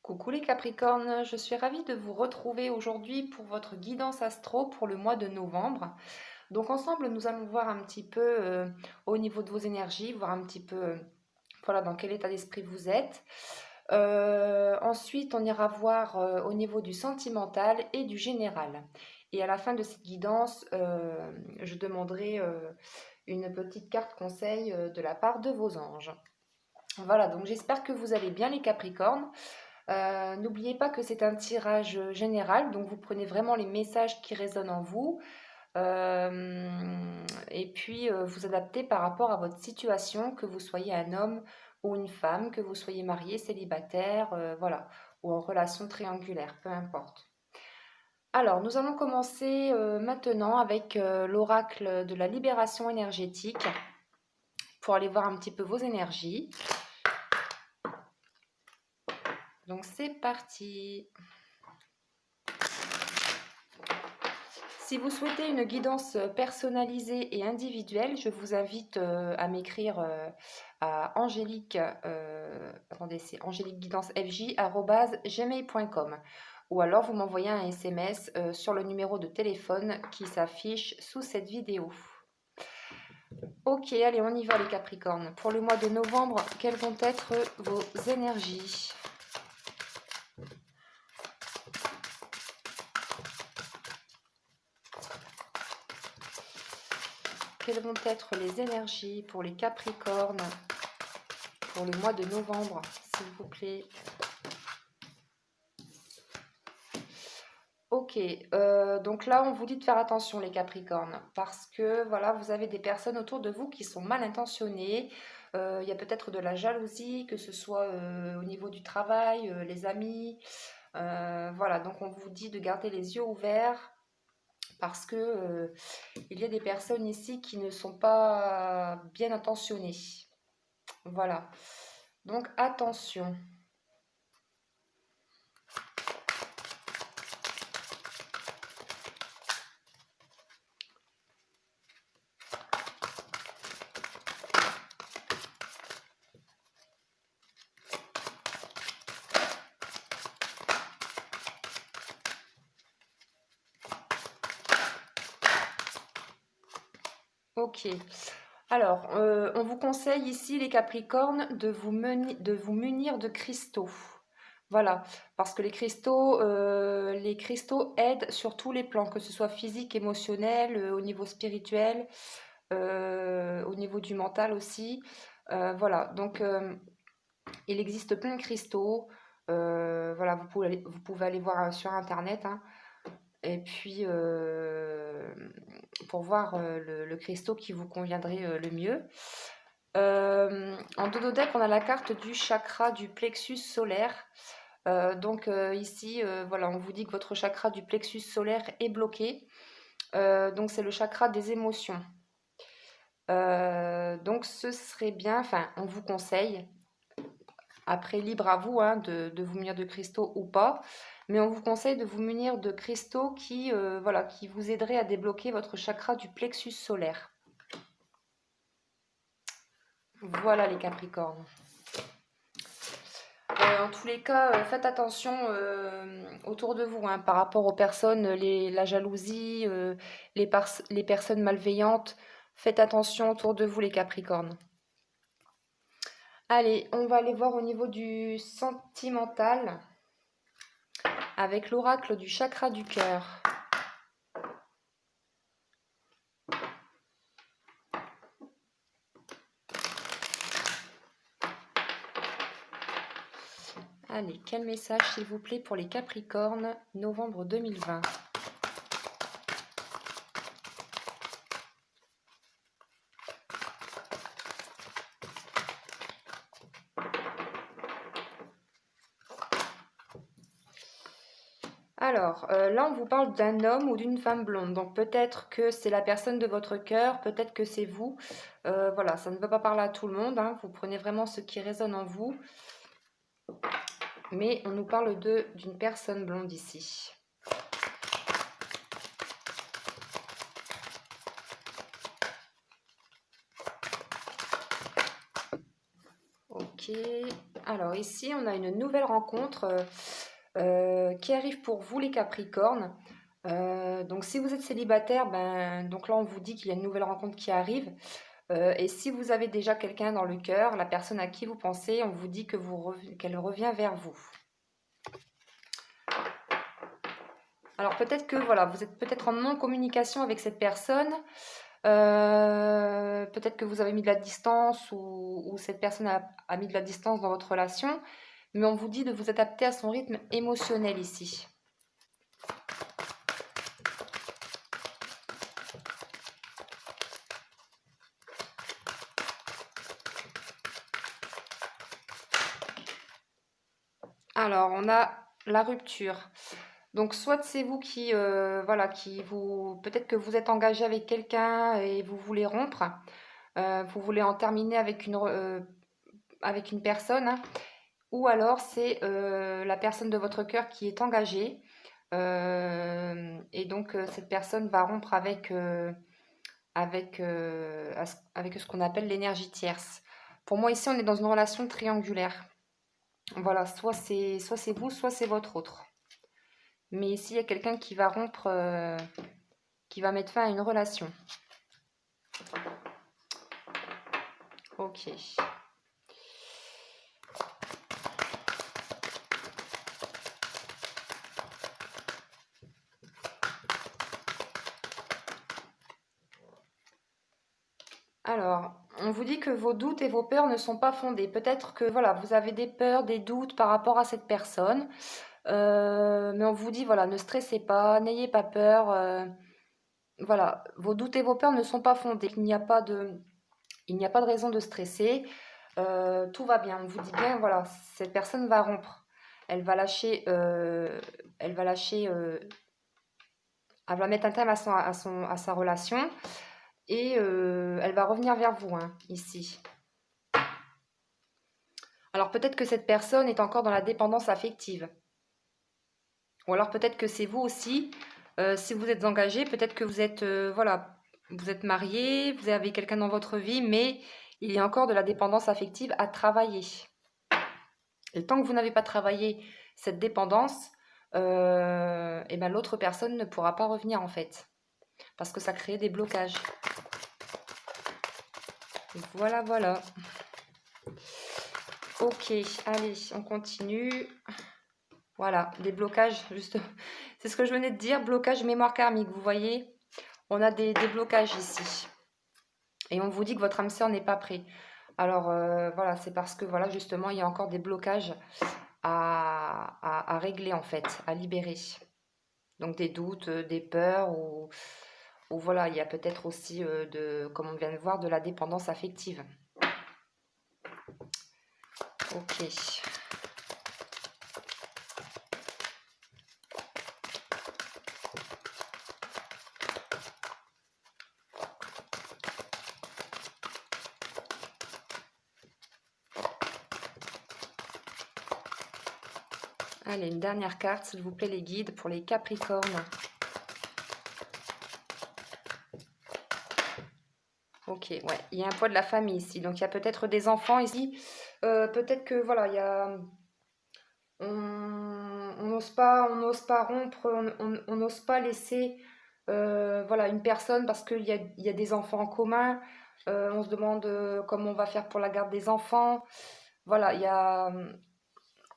Coucou les Capricornes, je suis ravie de vous retrouver aujourd'hui pour votre guidance astro pour le mois de novembre. Donc ensemble, nous allons voir un petit peu au niveau de vos énergies, voir un petit peu voilà, dans quel état d'esprit vous êtes. Ensuite, on ira voir au niveau du sentimental et du général. Et à la fin de cette guidance, je demanderai une petite carte conseil de la part de vos anges. Voilà, donc j'espère que vous allez bien les Capricornes. N'oubliez pas que c'est un tirage général, donc vous prenez vraiment les messages qui résonnent en vous et puis vous adaptez par rapport à votre situation, que vous soyez un homme ou une femme, que vous soyez marié, célibataire, voilà, ou en relation triangulaire, peu importe. Alors, nous allons commencer maintenant avec l'oracle de la libération énergétique pour aller voir un petit peu vos énergies. Donc, c'est parti. Si vous souhaitez une guidance personnalisée et individuelle, je vous invite à m'écrire à Angélique, attendez, c'est angéliqueguidancefj@gmail.com ou alors vous m'envoyez un SMS sur le numéro de téléphone qui s'affiche sous cette vidéo. Ok, allez, on y va les Capricornes. Pour le mois de novembre, quelles vont être vos énergies ? Quelles vont être les énergies pour les Capricornes pour le mois de novembre, s'il vous plaît? Ok, donc là on vous dit de faire attention les Capricornes parce que voilà, vous avez des personnes autour de vous qui sont mal intentionnées. Il y a peut-être de la jalousie, que ce soit au niveau du travail, les amis. Voilà, donc on vous dit de garder les yeux ouverts parce que il y a des personnes ici qui ne sont pas bien intentionnées. Voilà, donc attention. Ok. Alors, on vous conseille ici, les Capricornes, de vous munir de cristaux. Voilà, parce que les cristaux aident sur tous les plans, que ce soit physique, émotionnel, au niveau spirituel, au niveau du mental aussi. Voilà, donc il existe plein de cristaux. Voilà, vous pouvez aller voir sur Internet, hein. Et puis, pour voir le cristaux qui vous conviendrait le mieux. En dodo-deck, on a la carte du chakra du plexus solaire. Donc ici, voilà, on vous dit que votre chakra du plexus solaire est bloqué. Donc c'est le chakra des émotions. Donc ce serait bien, enfin on vous conseille, après libre à vous hein, de vous munir de cristaux ou pas, mais on vous conseille de vous munir de cristaux voilà, qui vous aideraient à débloquer votre chakra du plexus solaire. Voilà les Capricornes. En tous les cas, faites attention autour de vous hein, par rapport aux personnes, la jalousie, les personnes malveillantes. Faites attention autour de vous les Capricornes. Allez, on va aller voir au niveau du sentimental avec l'oracle du chakra du cœur. Allez, quel message s'il vous plaît pour les Capricornes, novembre 2020. Alors, là, on vous parle d'un homme ou d'une femme blonde. Donc, peut-être que c'est la personne de votre cœur, peut-être que c'est vous. Voilà, ça ne veut pas parler à tout le monde. Hein. Vous prenez vraiment ce qui résonne en vous. Mais on nous parle d'une personne blonde ici. Ok, Alors ici, on a une nouvelle rencontre qui arrive pour vous les Capricornes. Donc si vous êtes célibataire, ben, donc là on vous dit qu'il y a une nouvelle rencontre qui arrive. Et si vous avez déjà quelqu'un dans le cœur, la personne à qui vous pensez, on vous dit que qu'elle revient vers vous. Alors peut-être que voilà, vous êtes peut-être en non-communication avec cette personne. Peut-être que vous avez mis de la distance ou cette personne a mis de la distance dans votre relation. Mais on vous dit de vous adapter à son rythme émotionnel ici. Alors, on a la rupture. Donc, soit c'est vous qui, voilà, peut-être que vous êtes engagé avec quelqu'un et vous voulez rompre. Vous voulez en terminer avec une personne, hein. Ou alors c'est la personne de votre cœur qui est engagée. Et donc, cette personne va rompre avec ce qu'on appelle l'énergie tierce. Pour moi, ici, on est dans une relation triangulaire. Voilà, soit c'est vous, soit c'est votre autre. Mais ici, il y a quelqu'un qui va rompre, qui va mettre fin à une relation. Ok. Alors, on vous dit que vos doutes et vos peurs ne sont pas fondés. Peut-être que voilà, vous avez des peurs, des doutes par rapport à cette personne. Mais on vous dit, voilà, ne stressez pas, n'ayez pas peur. Voilà, vos doutes et vos peurs ne sont pas fondés. Il n'y a pas de raison de stresser. Tout va bien. On vous dit bien, voilà, cette personne va rompre. Elle va lâcher, elle va lâcher, elle va mettre un terme à sa relation et elle va revenir vers vous, hein, ici. Alors peut-être que cette personne est encore dans la dépendance affective. Ou alors peut-être que c'est vous aussi. Si vous êtes engagé, peut-être que vous êtes, voilà, vous êtes marié, vous avez quelqu'un dans votre vie, mais il y a encore de la dépendance affective à travailler. Et tant que vous n'avez pas travaillé cette dépendance, et ben l'autre personne ne pourra pas revenir en fait. Parce que ça crée des blocages. Voilà, voilà. Ok, allez, on continue. Voilà, des blocages, juste. C'est ce que je venais de dire, blocage mémoire karmique. Vous voyez, on a des blocages ici. Et on vous dit que votre âme sœur n'est pas prêt. Alors voilà, c'est parce que voilà, justement, il y a encore des blocages à régler en fait, à libérer. Donc des doutes, des peurs ou voilà, il y a peut-être aussi comme on vient de voir, de la dépendance affective. Ok. Allez, une dernière carte, s'il vous plaît, les guides pour les Capricornes. Ok, ouais, il y a un poids de la famille ici. Donc, il y a peut-être des enfants ici. Peut-être que, voilà, il y a... On n'ose pas rompre, on n'ose pas laisser voilà, une personne parce qu'il y a des enfants en commun. On se demande comment on va faire pour la garde des enfants. Voilà, il y a...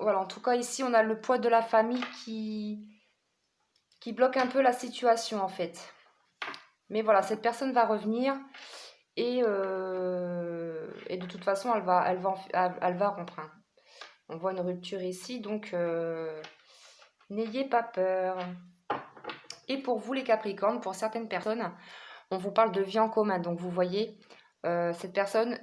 Voilà, en tout cas, ici, on a le poids de la famille qui bloque un peu la situation, en fait. Mais voilà, cette personne va revenir et de toute façon, elle va rompre, hein. On voit une rupture ici, donc n'ayez pas peur. Et pour vous, les Capricornes, pour certaines personnes, on vous parle de vie en commun. Donc, vous voyez, cette personne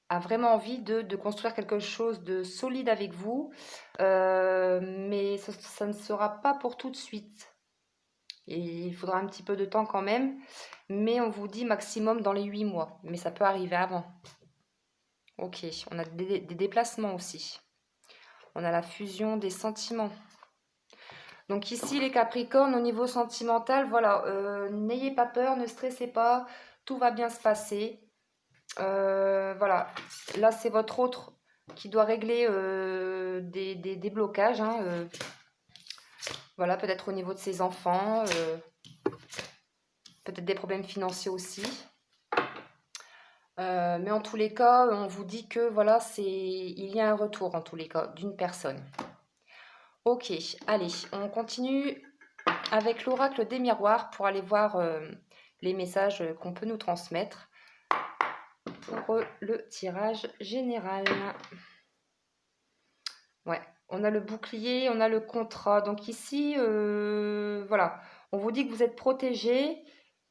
a vraiment envie de construire quelque chose de solide avec vous, mais ça ne sera pas pour tout de suite. Et il faudra un petit peu de temps quand même, mais on vous dit maximum dans les 8 mois, mais ça peut arriver avant. Ok, on a des déplacements aussi. On a la fusion des sentiments. Donc ici, les Capricornes, au niveau sentimental, voilà, n'ayez pas peur, ne stressez pas, tout va bien se passer. Voilà, là c'est votre autre qui doit régler des blocages, hein, voilà, peut-être au niveau de ses enfants, peut-être des problèmes financiers aussi. Mais en tous les cas, on vous dit que voilà, il y a un retour en tous les cas d'une personne. Ok, allez, on continue avec l'oracle des miroirs pour aller voir les messages qu'on peut nous transmettre pour le tirage général. Ouais, on a le bouclier, on a le contrat. Donc ici, voilà, on vous dit que vous êtes protégé,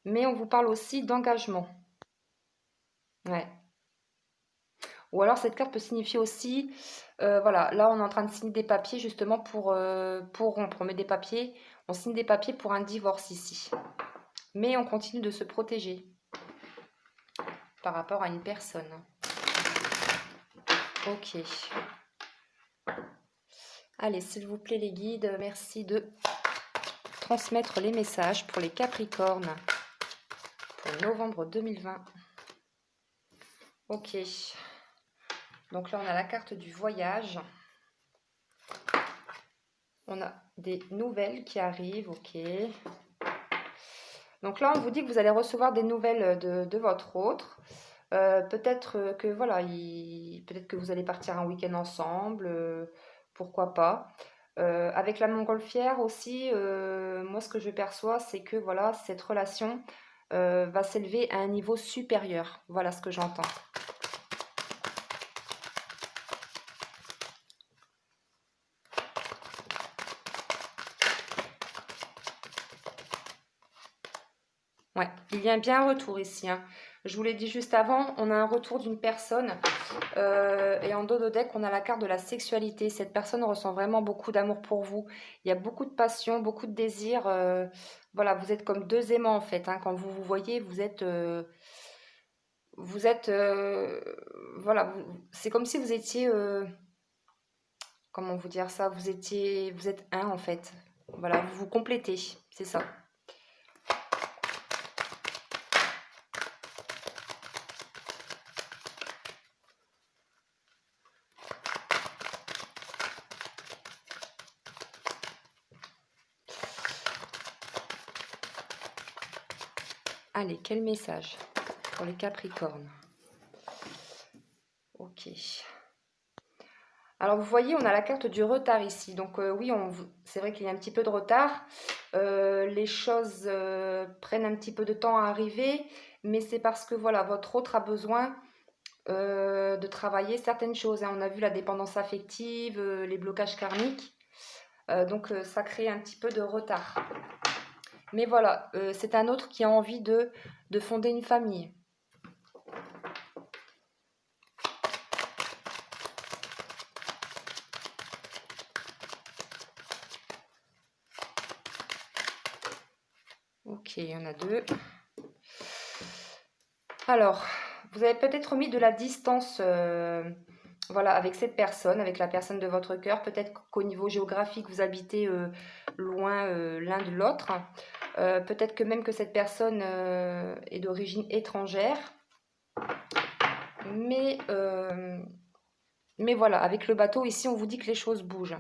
mais on vous parle aussi d'engagement. Ouais. Ou alors cette carte peut signifier aussi, voilà, là on est en train de signer des papiers justement pour rompre. On met des papiers, on signe des papiers pour un divorce ici. Mais on continue de se protéger par rapport à une personne. Ok. Allez, s'il vous plaît les guides, merci de transmettre les messages pour les Capricornes pour novembre 2020. Ok. Donc là, on a la carte du voyage. On a des nouvelles qui arrivent, ok. Donc là, on vous dit que vous allez recevoir des nouvelles de votre autre. Peut-être que voilà, peut-être que vous allez partir un week-end ensemble, pourquoi pas. Avec la montgolfière aussi, moi ce que je perçois, c'est que voilà, cette relation va s'élever à un niveau supérieur. Voilà ce que j'entends. Ouais, il y a bien un retour ici, hein. Je vous l'ai dit juste avant, on a un retour d'une personne et en dos de deck, on a la carte de la sexualité. Cette personne ressent vraiment beaucoup d'amour pour vous. Il y a beaucoup de passion, beaucoup de désir. Voilà, vous êtes comme deux aimants en fait, hein. Quand vous vous voyez, vous êtes, voilà, c'est comme si vous étiez, comment vous dire ça, vous êtes un en fait. Voilà, vous vous complétez, c'est ça. Allez, quel message pour les Capricornes? Ok. Alors vous voyez, on a la carte du retard ici. Donc oui, c'est vrai qu'il y a un petit peu de retard. Les choses prennent un petit peu de temps à arriver, mais c'est parce que voilà, votre autre a besoin de travailler certaines choses, hein. On a vu la dépendance affective, les blocages karmiques. Donc ça crée un petit peu de retard. Mais voilà, c'est un autre qui a envie de fonder une famille. Ok, il y en a deux. Alors, vous avez peut-être mis de la distance voilà, avec cette personne, avec la personne de votre cœur. Peut-être qu'au niveau géographique, vous habitez loin l'un de l'autre. Peut-être que même que cette personne est d'origine étrangère. Mais voilà, avec le bateau, ici, on vous dit que les choses bougent.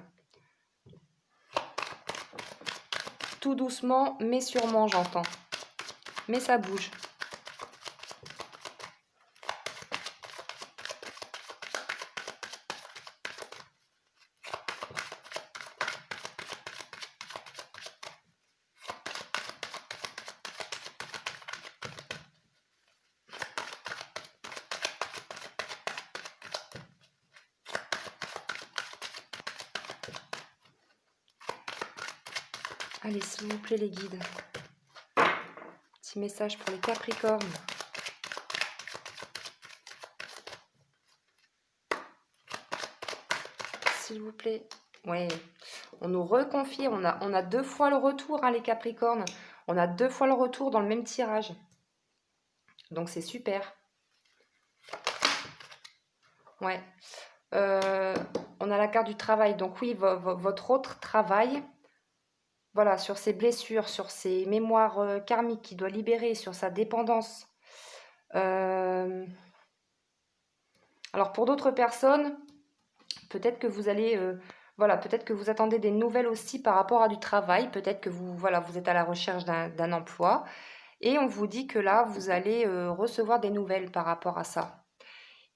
Tout doucement, mais sûrement, j'entends. Mais ça bouge. Allez, s'il vous plaît, les guides. Petit message pour les Capricornes. S'il vous plaît. Ouais, on nous reconfirme. On a deux fois le retour, hein, les Capricornes. On a deux fois le retour dans le même tirage. Donc, c'est super. Ouais. On a la carte du travail. Donc, oui, votre autre travail, voilà, sur ses blessures, sur ses mémoires karmiques qu'il doit libérer, sur sa dépendance. Alors, pour d'autres personnes, Peut-être que vous allez, voilà, peut-être que vous attendez des nouvelles aussi par rapport à du travail. Peut-être que vous, voilà, vous êtes à la recherche d'un emploi. Et on vous dit que là, vous allez recevoir des nouvelles par rapport à ça.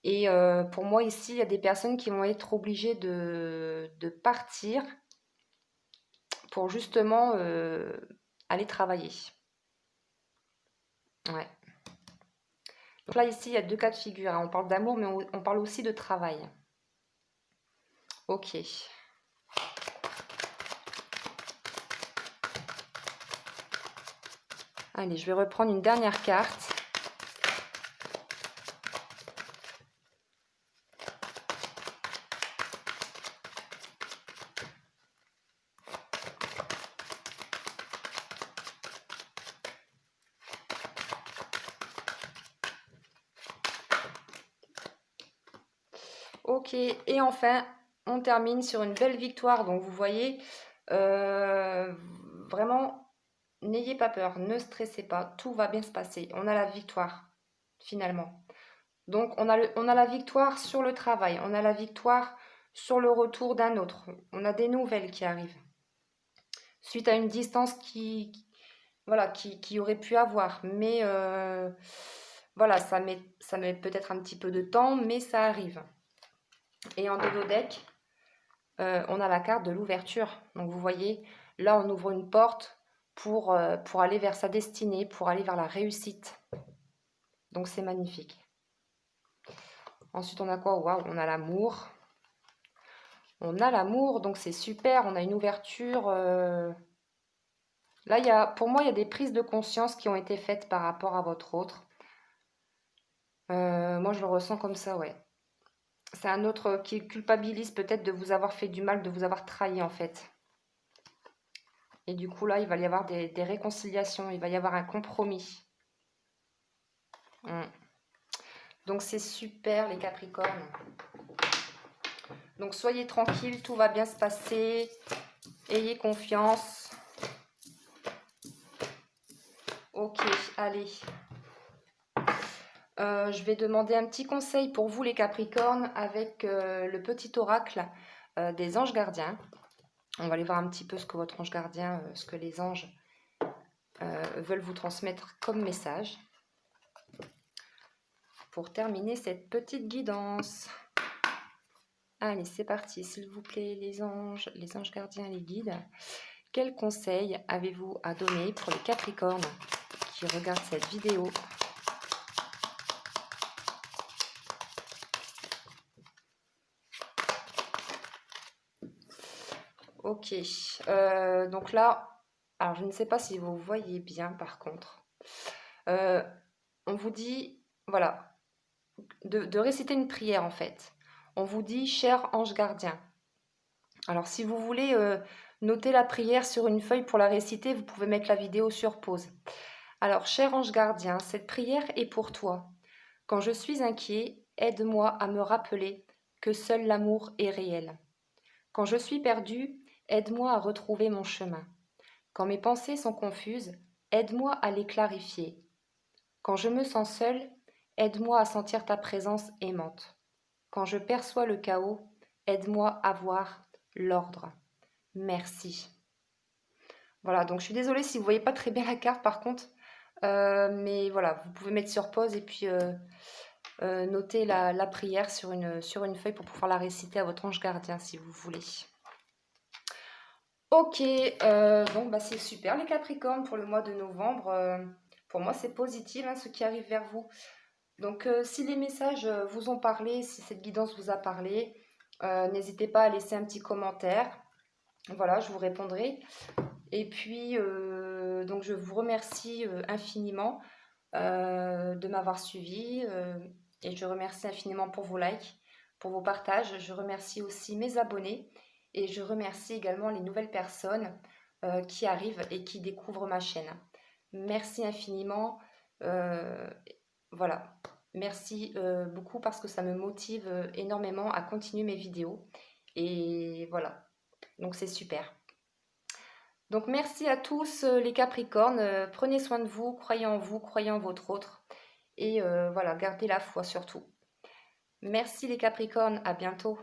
Et pour moi, ici, il y a des personnes qui vont être obligées de partir pour justement aller travailler. Ouais. Donc là, ici, il y a deux cas de figure, hein. On parle d'amour, mais on parle aussi de travail. Ok. Allez, je vais reprendre une dernière carte. Ok, et enfin, on termine sur une belle victoire. Donc vous voyez, euh, vraiment, n'ayez pas peur, ne stressez pas, tout va bien se passer. On a la victoire, finalement. Donc on a la victoire sur le travail, on a la victoire sur le retour d'un autre. On a des nouvelles qui arrivent. Suite à une distance voilà, qui aurait pu avoir. Mais voilà, ça met peut-être un petit peu de temps, mais ça arrive. Et en dodo deck, on a la carte de l'ouverture. Donc vous voyez, là on ouvre une porte pour aller vers sa destinée, pour aller vers la réussite. Donc c'est magnifique. Ensuite on a quoi? Waouh, on a l'amour. On a l'amour, donc c'est super, on a une ouverture. Là, pour moi, il y a des prises de conscience qui ont été faites par rapport à votre autre. Moi, je le ressens comme ça, ouais. C'est un autre qui culpabilise peut-être de vous avoir fait du mal, de vous avoir trahi en fait. Et du coup, là, il va y avoir des réconciliations, il va y avoir un compromis. Donc, c'est super, les Capricornes. Donc, soyez tranquilles, tout va bien se passer. Ayez confiance. Ok, allez. Je vais demander un petit conseil pour vous les Capricornes avec le petit oracle des anges gardiens. On va aller voir un petit peu ce que votre ange gardien, ce que les anges veulent vous transmettre comme message. Pour terminer cette petite guidance. Allez, c'est parti, s'il vous plaît, les anges gardiens, les guides. Quels conseils avez-vous à donner pour les Capricornes qui regardent cette vidéo ? Ok, donc là, alors je ne sais pas si vous voyez bien par contre. On vous dit, voilà, de réciter une prière en fait. On vous dit, cher ange gardien. Alors si vous voulez noter la prière sur une feuille pour la réciter, vous pouvez mettre la vidéo sur pause. Alors, cher ange gardien, cette prière est pour toi. Quand je suis inquiet, aide-moi à me rappeler que seul l'amour est réel. Quand je suis perdu, aide-moi à retrouver mon chemin. Quand mes pensées sont confuses, aide-moi à les clarifier. Quand je me sens seule, aide-moi à sentir ta présence aimante. Quand je perçois le chaos, aide-moi à voir l'ordre. Merci. Voilà, donc je suis désolée si vous ne voyez pas très bien la carte par contre, mais voilà, vous pouvez mettre sur pause et puis noter la prière sur une feuille pour pouvoir la réciter à votre ange gardien si vous voulez. Ok, donc bah, c'est super les Capricornes pour le mois de novembre. Pour moi, c'est positif hein, ce qui arrive vers vous. Donc, si les messages vous ont parlé, si cette guidance vous a parlé, n'hésitez pas à laisser un petit commentaire. Voilà, je vous répondrai. Et puis, donc je vous remercie infiniment de m'avoir suivi et je remercie infiniment pour vos likes, pour vos partages. Je remercie aussi mes abonnés et je remercie également les nouvelles personnes qui arrivent et qui découvrent ma chaîne. Merci infiniment. Voilà. Merci beaucoup parce que ça me motive énormément à continuer mes vidéos. Et voilà. Donc c'est super. Donc merci à tous les Capricornes. Prenez soin de vous, croyez en votre autre. Et voilà, gardez la foi surtout. Merci les Capricornes, à bientôt.